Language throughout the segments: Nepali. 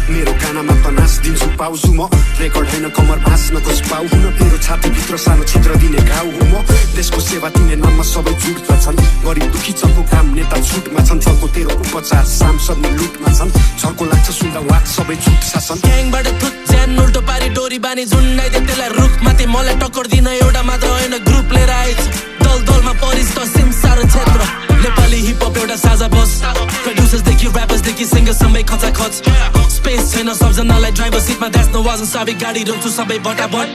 मेरो गानामा त नाच्दिन्छु पाउँछु म रेकर्ड होइन कमर भाँच्नको पाउ हुन मेरो छातीभित्र सानो छिद्र दिने घाउ हो म देशको सेवा दिने नाममा सबै जुट्का छन् गरिब दुखी चलको काम नेता छुटमा छन् चलको तेरो उपचार सांसद लुटमा छन् झर्को लाग्छ सुन्दा वाक सबै झुट शासन ग्याङबाट थुच्यान उल्टो पारी डोरी बानी झुन्डाइदे त्यसलाई रुख माथि मलाई टक्कर दिन एउटा मात्र होइन ग्रुप लिएर आइज दल दलमा परिस् त सिमसार क्षेत्र नेपाली हिपहप एउटा साझा बस प्रड्युसर्सदेखि ऱ्यापर्सदेखि सिङ्गरसम्मै खचाखच स्पेस छैन सबजनालाई ड्राइभर सिटमा ध्यास्न वाजन सबै गाडी रोक्छु सबै बटाबट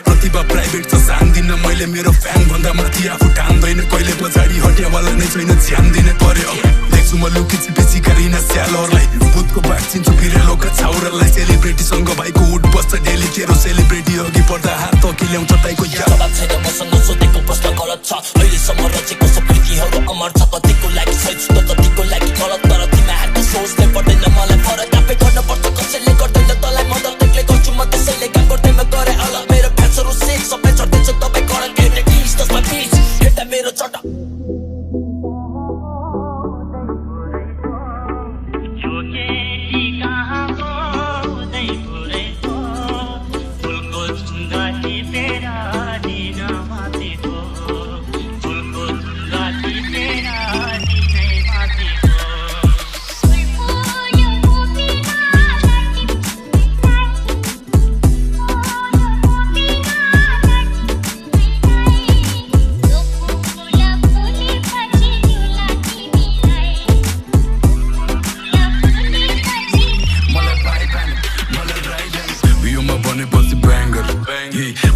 प्रतिभा प्राइभेट छ जान्दिन मैले मेरो फ्यान भन्दा माथि आफू ठान्दैन कहिले पछाडि हटियावाला नै छैन ध्यान दिने पर्यो देख्छु म लुकी छिपेसी गरिन स्यालरलाई भूतको बाँचिन्छु बिरेलोका छाउरालाई सेलिब्रेटीसँग भाइको उठ बस्छ डेली तेरो सेलिब्रेटी अघि पर्दा हात तकिल्याउँछ टाइको जवाब छैन मसँग सोधेको प्रश्न गलत छ अहिलेसम्म रचेको सब कृतिहरू अमर छ कतिको लागि सही छ कतिको लागि गलत तर तिमीहरूको सोच्नै पर्दैन मलाई फरक आफै गर्नुपर्छ कसैले गर्दैन तँलाई मदत एक्लै गर्छु म त्यसैले काम गर्दैन गरे अलग मेरो फ्यान्सहरू सेक सबै चढ्दैछ तपाईँ गर केही प्लिज त्यसमा प्लिज हेर्दा मेरो चट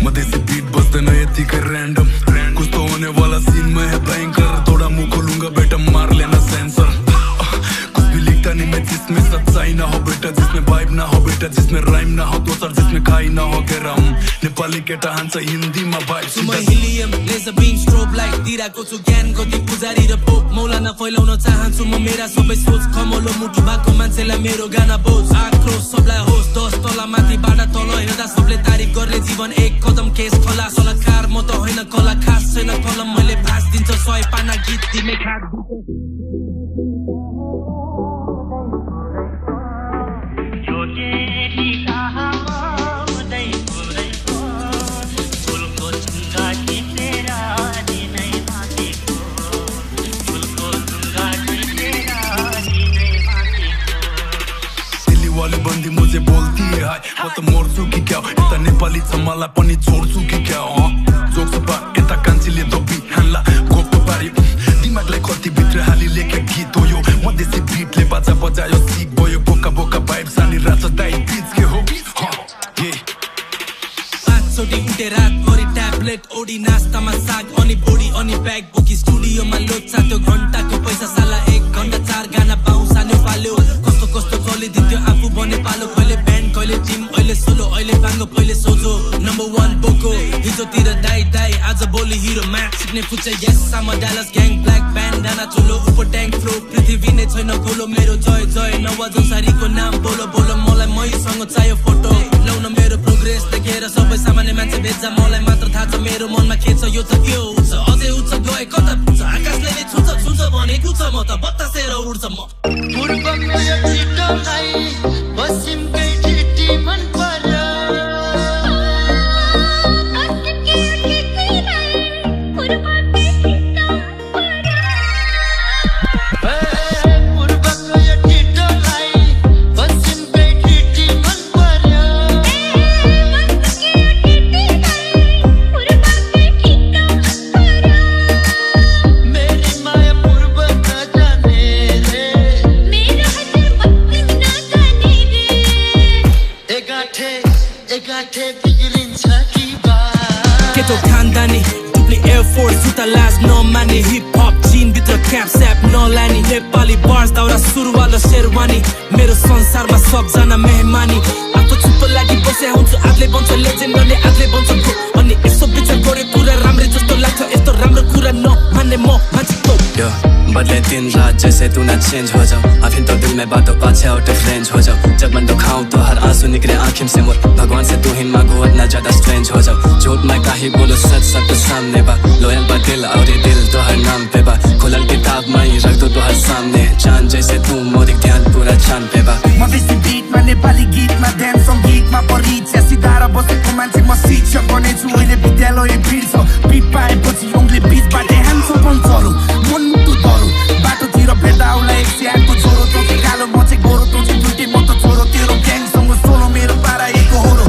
मधेसी बीट बस्दैन यतिकै ऱ्यान्डम कस्तो होने वाला सीन में है भयंकर थोड़ा मुंह खोलूंगा बेटा मार लेना सेंसर कुछ भी लिखता नहीं मैं जिसमें सच्चाई ना हो बेटा जिसमें वाइब ना हो बेटा जिसमें राइम ना हो दोसर जिसमें खाई ना हो गेरम नेपाली केटा हान्छ हिन्दीमा vibe some helium laser beam strobe light दिराको छु ज्ञानको ती पुजारी र पोप मौलाना फैलाउन चाहन्छु म मेरा सबै सोच खमलो मुटु भएको मान्छेलाई मेरो गाना बोझ आक्रोश सबलाई होस् 10 तला माथिबाट तल हेर्दा सबले तारिफ गर्ने जीवन एक कदम केस खोला सलाकार म त होइन कला खास छैन कलम मैले भास दिन्छ 100 पाना गीत तिमी खाद वाली बंदी मुझे बोलती है हाय म त मर्छु कि क्या यता नेपाली छ मलाई पनि छोड्छु कि क्या जोक्स पा यता कान्छीले दोपी हान्ला गोप पारी दिमागलाई कति भित्र हाली लेख्या गीत हो यो मधेसी बिटले बाजा बजायो सिक भयो बोका बोका भाइब सानी रात दाइ बिच के हो ये पाँचचोटि उठे रात भरि ट्याब्लेट ओडी नास्तामा साग अनि बोडी अनि ब्याग बोकी स्टुडियोमा लोच्चा त्यो घण्टाको पैसा साला 1 घण्टा 4 गाना पाउँछ न्यु पाल्यो कस्तो कस्तो चलिदिन्थ्यो आफू बने पालो कहिले ब्यान्ड कहिले टिम अहिले सोलो अहिले बाङ्गो पहिले सोझो नम्बर 1 बोको हिजोतिर दाइ दाइ आज भोलि हिरो म्याच सिक्ने फुच्चा यस साम डालस ग्याङ ब्ल्याक ब्यान्डाना चुलो उपर ट्याङ्क फ्लो पृथ्वी नै छैन गोलो मेरो जय जय नवाजो सारीको नाम बोलो बोलो मलाई मैसँग चाहियो फोटो लाउन मेरो प्रोग्रेस देखेर सबै सामान्य मान्छे भेट्छ मलाई मात्र थाहा छ मेरो मनमा के छ यो त के हो अझै उच्च गए कता पुग्छ आकाशले नै छुन्छ छुन्छ भनेको छ म त बतासेर उड्छ म पूर्वको यो छिटोलाई पश्चिमकै ठिटी मन पर्यो केटो खानदानी डुप्ली एयरफोर्स जुत्ता लाज नमाने हिप हप जिन भित्र क्याप स्याप नलानी नेपाली बार्स दाउरा सुरुवाल शेरवानी मेरो संसारमा सबजना मेहमानी आफू चुप लागि बसे हुन्छु आजले बन्छ लेजेन्ड अनि आजले बन्छ प्रो अनि यसो विचार गरे कुरा राम्रै जस्तो लाग्छ यस्तो राम्रो कुरा नमान्ने म मान्छे तो बदले दिन रात जैसे तू ना चेंज हो जाओ अभी तो दिल में बातों पाछे आउट ऑफ रेंज हो जाओ जब मैं दुखाऊं तो हर आंसू निकले आंखें से मोर भगवान से तू ही मांगो वरना ज्यादा स्ट्रेंज हो जाओ झूठ मैं काहे बोलो सच सच तो सामने बा लोयल बा दिल और ये दिल तो हर नाम पे बा खुलल किताब मैं रख दो तो हर सामने चांद जैसे तू मोर ध्यान पूरा चांद पे बा म बेसी बिटमा नेपाली गीतमा ध्यान सङ्गीतमा परिचय सिधार बसेको मान्छे म शिक्षक बनेछु अहिले विद्यालय भिड्छ बिट पाएपछि उनले बिचबाट हान्छ पञ्चहरू मनमुटु धरु बाटोतिर भेट्दा आउला एक स्यानको छोरो तँ चाहिँ कालो म चाहिँ गोरो तँ चाहिँ दुइटै म त छोरो तेरो ग्याङसँग सोलो मेरो पारा एक होरो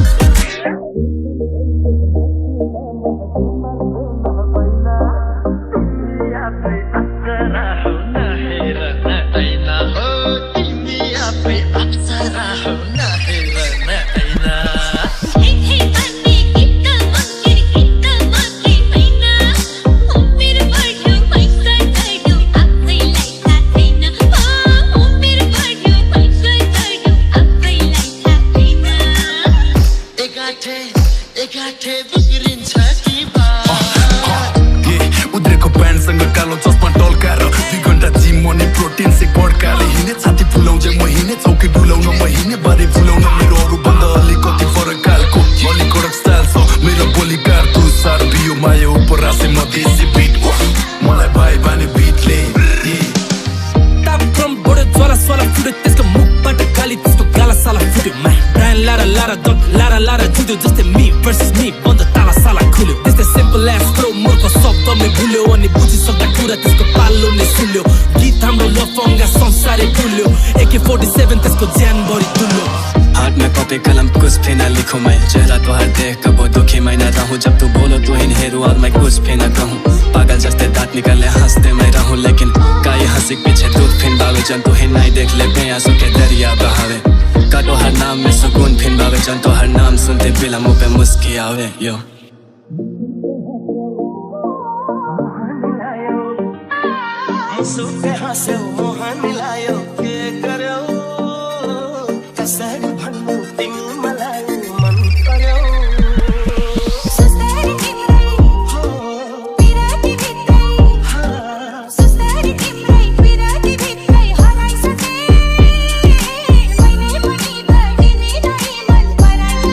उद्रेको प्यान्टसँग कालो चस्मा टल्काएर 2 घण्टा जिम अनि प्रोटिन से पड्काले हिँडे छाती फुलाउँछ म हिँडे चौकी डुलाउन म हिँडे बारे फुलाउन मेरो अरूभन्दा अलिकति फरक खालको अलिक कडक स्टाइल छ मेरो बोली कारतु सार बियो माया उपर रासे म देशी बिट मलाई भाइ बानी बिटले ताप फ्रम बडो ज्वाला स्वाला फुट्यो त्यसको मुखबाट गाली त्यसको गाला साला फुट्यो मा ब्रान्ड लारा लारा दट लारा लारा जुट्यो जस्तै मी भर्सेस मी बन्द ताला साला खुल्यो त्यस्तै सिम्पल एस फ्लो मोरको शब्दमै भुल्यो अनि बुझिसक्दा कुरा त्यसको पालोले सुल्यो गीत हाम्रो लफङ्गा संसारै भुल्यो AK-47 त्यसको ज्यान बढी तुल्यो हाथ में कॉपी कलम कुछ भी ना लिखूं मैं चेहरा तो हर देख कब वो दुखी मैं ना रहूं जब तू बोलो तो इन हेरू और मैं कुछ भी ना कहूं पागल जैसे दांत निकले हंसते मैं रहूं लेकिन काई हंसी पीछे दूध फिन बावे जन तो ही नहीं देख ले बेआंसू के दरिया बहावे काटो हर नाम में सुकून फिन बावे जन तो हर नाम सुनते बिला मुंह पे मुस्की आवे यो मुसुके हंसे मोहन मिलायो के करो कसर भन्नु तिमी मलाई मन पर्यो सुस्तारी तिम्रै पिराती भित्रै सुस्तारी तिम्रै पिराती भित्रै हराइसके मैले पनि बढिने नै मन पराए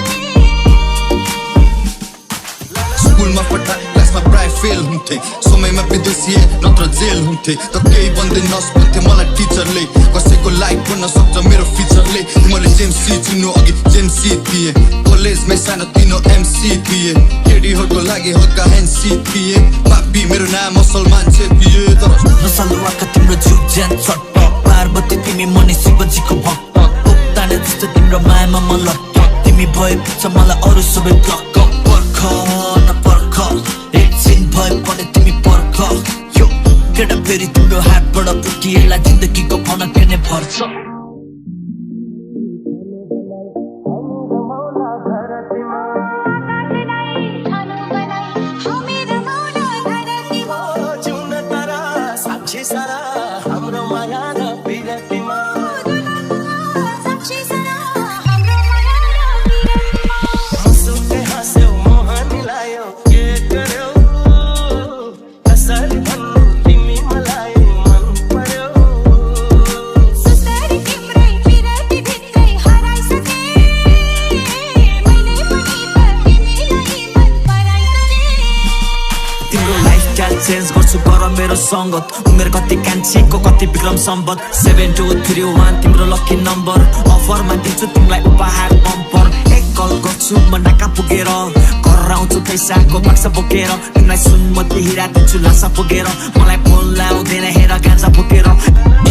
स्कुलमा पढ्दा क्लासमा प्राय फेल हुन्थे समयमा विदेशिए नत्र जेल हुन्थे त केही भन्दै नसुन्थे मलाई टिचरले कसैको लाइक गर्न सक्छ मेरो फिचरले मैले जेमसी चिन्नु अघि जेमसी थिए कलेजमै सानो तिनो MC थिए केटीहरूको लागि हल्का हैन्सी थिए पापी मेरो नाम असल मान्छे थिए तर नसलुवाका तिम्रो जिउ ज्यान चट्ट पार्वती तिमी मनी शिवजीको भक्त ताने जस्तो तिम्रो मायामा म लट्ट तिमी भएपछि मलाई अरू सबै ब्लक पर्ख न पर्ख एकछिन भए पनि तिमी पर्ख यो केटा फेरि तिम्रो हातबाट पुटिएला जिन्दगीको फना केने भर्छ सारा हाम्रो माया र विरतिमा साक्षी सरा हाम्रो माया र विरतिमा मुसुके हाँस्यो मोहन मिलायो के गर्यो कसरी भन्नु तिमी मलाई मन पर्यो सुस्तारी तिम्रै पिराती भित्रै हराइसके मैले पनि तिमीलाई मन पराइसके तिम्रो लाइफस्टाइल चेन्ज गर्छु गर मेरो सङ्गत उमेर कति कान्छीको कति विक्रम सम्बत 7231 तिम्रो लकी नम्बर अफरमा दिन्छु तिमीलाई उपहार बम्पर एक कल गर्छु म नाका पुगेर घर आउँछु पैसाको बक्सा बोकेर तिमीलाई सुनमती हिरा दिन्छु लासा पुगेर मलाई फोन लाउँदैन हेर गाँजा बोकेर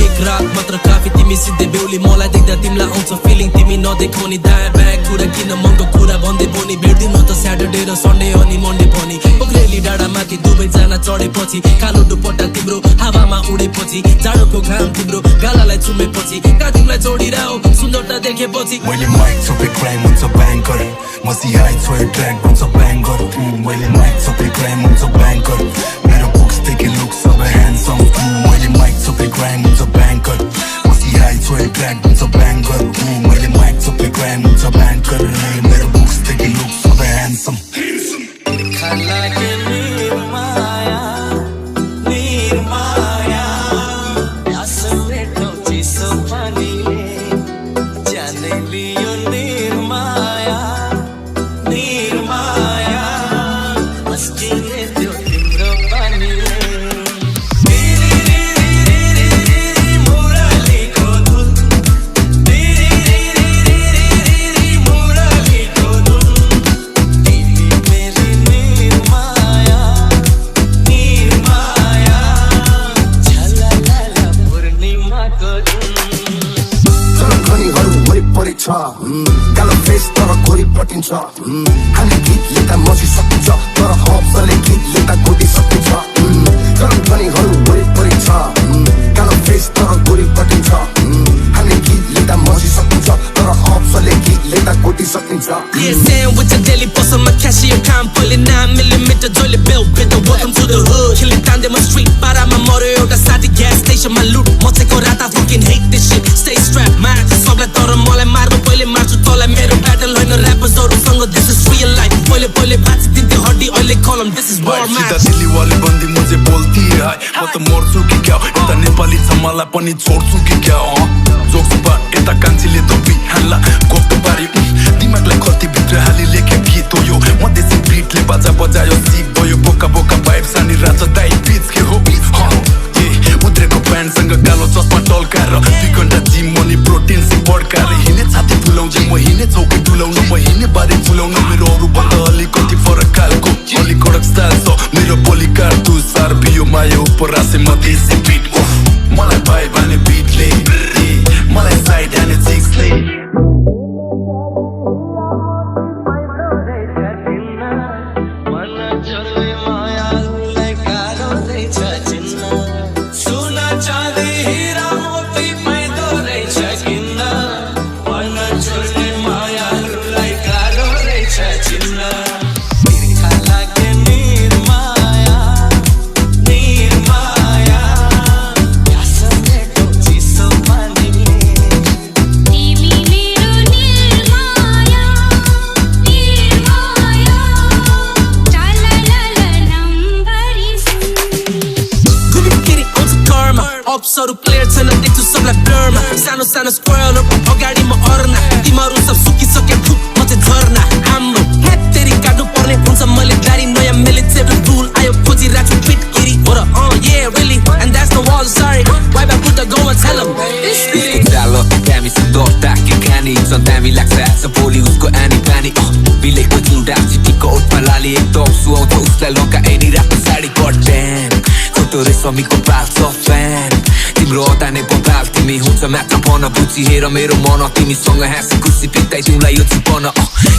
एक रात मात्र काफी तिमी सिद्धे बेउली मलाई देख्दा तिमीलाई आउँछ फिलिङ तिमी नदेखाउने दायाँ बायाँ कुरा किन महँगो कुरा भन्दै पनि भेट्दिनु त स्याटरडे र सन्डे अनि मन्डे पनि पोखरेली डाँडा माथि दुवैजना चढेपछि कालो दुपट्टा तिम्रो हावामा उडेपछि जाडोको घाम तिम्रो गालालाई चुमेपछि कहाँ तिमीलाई जोडिरहो सुन्दरता देखेपछि मैले माइक सबै क्राइम हुन्छ ब्याङ्कर मसी हाइ छोयो ट्र्याक हुन्छ ब्याङ्कर मैले माइक सबै क्राइम हुन्छ ब्याङ्कर मेरो बुक्स देखि लुक सबै ह्यान्डसम मैले माइक सबै ग्राइन्ड हुन्छ ब्याङ्कर मसी हाई छोरी ब्ल्याक हुन्छ ब्याङ्कर मैले माइक सबै ग्राइन्ड हुन्छ ब्याङ्कर मेरो बुक्स देखि लुक सबै ह्यान्डसम कालो फेस तर खोरी पटिन्छ हामी गीत लेख्दा मसी सकिन्छ तर हप्सले गीत लेख्दा गोटी सकिन्छ गरम ध्वनिहरू वरिपरि छ कालो फेस तर खोरी पटिन्छ हामी गीत लेख्दा मसी सकिन्छ तर हप्सले गीत लेख्दा गोटी सकिन्छ Yeah, Sam with the daily boss on my cashier account pulling 9mm jolie belt with the welcome to the hood killing down them street para my motor एउटा साथी gas station my loot मचेको रात I fucking hate this shit stay strapped मार्छ सबलाई तर मलाई मार्नु पहिले मार्छु तँलाई मेरो battle होइन ऱ्यापर्सहरुसँग this is real life पहिले भाँची दिन्थे हड्डी अहिले कलम this is war man सीधा दिल्ली वाली बन्दी मुझे बोलती है म त मर्छु कि क्या यता नेपाली छ मलाई पनि छोड्छु कि क्या जोक्स पा यता कान्छीले धोपी हाल्ला कोक्टो पारी दिमागलाई खल्ती भित्र हाली लेखे गीत हो यो मधेसी बिटले बाजा बजायो सिक भयो बोका बोका भाइब सानी रात दाइ बिच के हो उद्रेको प्यान्टसँग कालो चस्मा टल्काएर 2 घण्टा जिम मनी प्रोटिन से बड्काएर हिँडे छाती फुलाउँदै म हिँडे चौकी डुलाउन म हिँडे बारी फुलाउन मेरो अरूभन्दा अलिकति फरक खालको अलि कडक स्टाइल छ मेरो बोली कारतुस सार बियो माया उपर आसे मधेसी बिट मलाई भाइ भने बिटले मलाई साइड हाने जिक्सले अप्सहरू क्लियर छैन देख्छु सबलाई ब्लरमा सानो सानो स्क्वायरहरु अगाडि म अर्ना तिमीहरू सब सुकिसके थुक म चाहिँ झर्ना हाम्रो हेतेरी काट्नु पर्ने हुन्छ मैले गाडी नयाँ मिलिटेरी रुल आयो खोजिरहेको छु फिट गिरी हो र yeah really and that's no all sorry why back put the go and tell them चालो दामी छ दोस्ता के खानी छ दामी लाग्छ आज भोलि उसको आनी पानी बिलेको जुडा चिटीको ओठमा लाली एक दम सुहाउँछ उसलाई लगा एनी रातको साडी गड्यान खोटो रेशमीको बाल छ फ्यान तिम्रो अदाने बबाल तिमी हुन्छ मात्र भन बुझी हेर मेरो मन तिमीसँग हाँसी खुसी पित्ताइ तिमीलाई यो चिपन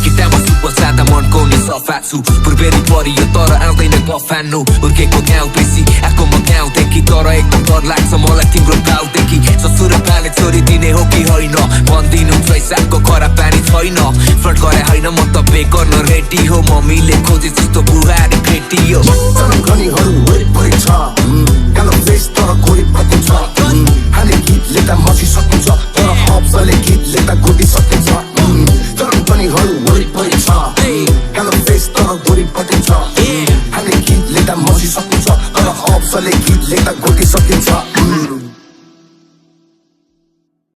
किताबमा सुपर सादा मनको नि सफा छु पूर्वेरी परियो तर आउँदैन गफान्नु हुर्केको गाउँ बेसी आएको म गाउँदेखि तर एकदम डर लाग्छ मलाई तिम्रो गाउँदेखि ससुर पाले छोरी दिने हो कि होइन भनिदिनु पैसाको खराब पानी छैन फ्लड गरे होइन म त पे गर्न रेडी हो मम्मीले खोजे जस्तो बुहारी भेटियो कालो फेस तर खोरी पटिन्छ हाले गीत लेख्दा मसी सकिन्छ तर हप्सले गीत लेख्दा गोटी सकिन्छ गरम ध्वनिहरू वरिपरि छ कालो फेस तर खोरी पटिन्छ हाले गीत लेख्दा मसी सकिन्छ तर हप्सले गीत लेख्दा